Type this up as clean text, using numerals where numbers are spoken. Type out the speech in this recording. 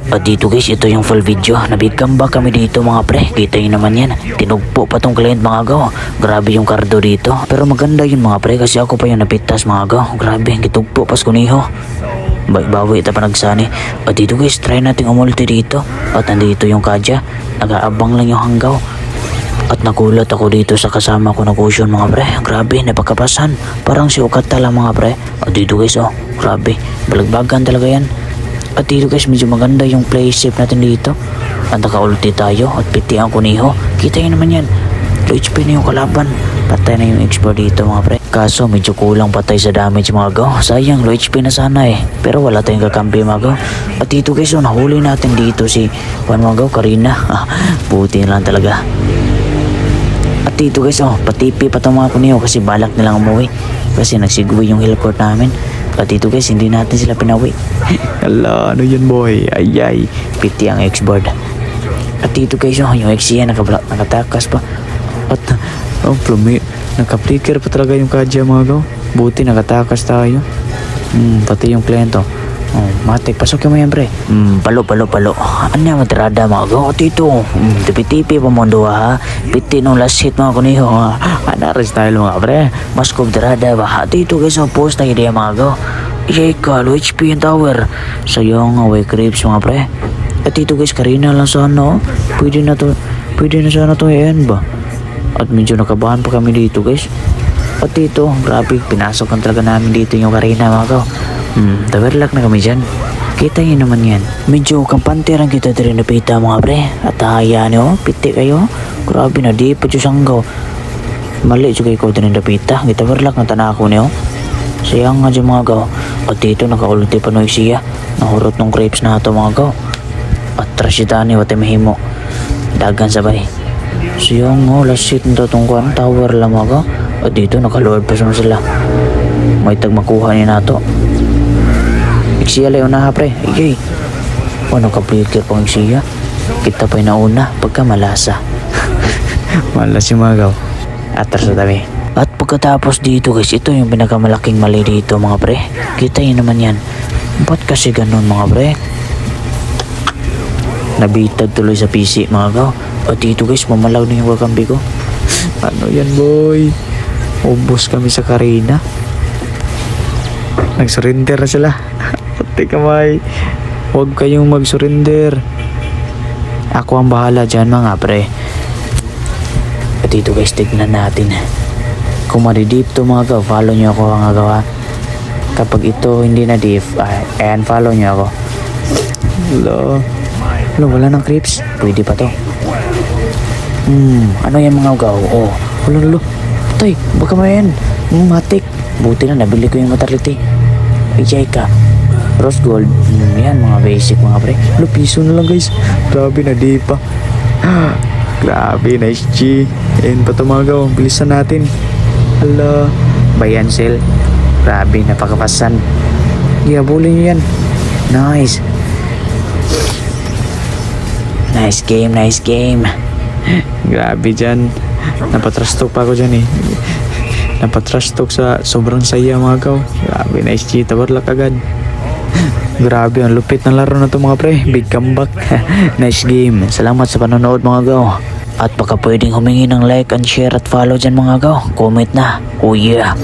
At dito guys, ito yung full video. Nabig comeback kami dito mga pre. Kita nyo naman yan. Tinugpo pa tong client mga gaw. Grabe yung kardo dito. Pero maganda yun mga pre kasi ako pa yung napitas mga gaw. Grabe, kitugpo pas kuniho. Bawi ita pa nagsani. At dito guys, try natin umulti dito. At nandito yung kadya. Nag-aabang lang yung hanggaw. At nagulat ako dito sa kasama ko na cushion mga pre. Grabe, napagkapasan. Parang si Okata lang mga pre. At dito guys, oh, grabe. Balagbagan talaga yan. At dito guys, medyo maganda yung play safe natin dito. At naka-ulti tayo at piti ang kuniho. Kita nyo naman yan. Low HP na yung kalaban. Patay na yung expert dito mga pre. Kaso medyo kulang patay sa damage mga gaw. Sayang, low HP na sana eh. Pero wala tayong kakampi mga gaw. At dito guys, oh, nahuli natin dito si Juan mga gaw, Karina. Buti na lang talaga. At dito guys, oh, patipi pa itong mga kuniho kasi balak nilang umuwi. Kasi nagsigwi yung heal court namin. At dito guys, hindi natin sila pinawi. Hala, ano yun boy? Ayay, piti ang X-board. At dito guys, oh, yung X-yan nakatakas pa. At, oh, naka-flicker pa talaga yung kadya mga gaw. Buti nakatakas tayo. Pati yung kliyento. Oh, matik, pasok mo yan pre. Palo. Ano yung matirada mga gaw? At ito, tipi-tipi pa mo ha. Piti nung last hit mga kuniho ha. Anarin style mga pre. Mas kubtirada ba? At ito guys, oh, post na idea mga gaw. Iyay ka, low HP yung tower. Sayang, away creeps mga pre. At ito guys, Karina lang sana. Pwede na sana to yan ba? At medyo nakabahan pa kami dito guys. At dito, grabe, pinasok kan talaga namin dito yung Karina mga gaw. Tawerlak na kami dyan. Kita nyo naman yan. Medyo kampante lang kita din napita mga pre. At hayaan nyo, piti kayo. Grabe na, di pa sanggaw. Mali juga ikaw din napita. Gitawerlak na tanako nyo. Sayang nga dyan mga gaw. At dito nakaulti pa no siya. Nahurot ng grapes na ito mga gaw. At trasitani wate mahimo. Dagan sabay. Sayang nga, last hit nito itong tower lang mga gaw. At dito nakalord pa sila. May tagmakuha niya na ito. Siya lang una pre. Ay, ano ka-flicker pang siya? Kita pa yung nauna pagka malasa. Malas yung mga gaw. Atras sa tabi. At pagkatapos dito guys, ito yung pinakamalaking mali dito mga pre. Kita yun naman yan. Ba't kasi ganun mga pre? Nabitag tuloy sa PC mga gaw. At dito guys, mamalaw na yung kakambi ko. Ano yan boy? Ubos kami sa Karina. Nag-surrender na sila. Pati kamay. Huwag kayong mag-surrender. Ako ang bahala dyan mga pre. At dito guys, tignan natin. Kung ma-deep to mga gaw, follow nyo ako mga gawa. Kapag ito hindi na deep, ayan, follow nyo ako. Wala nang creeps. Pwede pa to. Ano yan mga gaw? Oh, Tay, baka mayan. Matik. Buti na nabili ko yung matarliti. Ijay ka. Rose gold. Yan mga basic mga pre. Piso na lang guys. Grabe na di pa. Grabe, nice G. Ayan pa ito mga gaw. Bilisan natin. Hala. Bayan sale. Grabe, napakapasan. Bully nyo yan. Nice. Nice game. Grabe dyan. Napatrash talk pa ako dyan eh. Napatrash talk sa sobrang saya mga gaw. Grabe, nice G. Tawarlak agad. Grabe, ang lupit ng laro na to mga pre. Big comeback. Nice game. Salamat sa panonood mga gaw. At baka pwedeng humingi ng like and share at follow dyan mga gaw. Comment na. Oh yeah.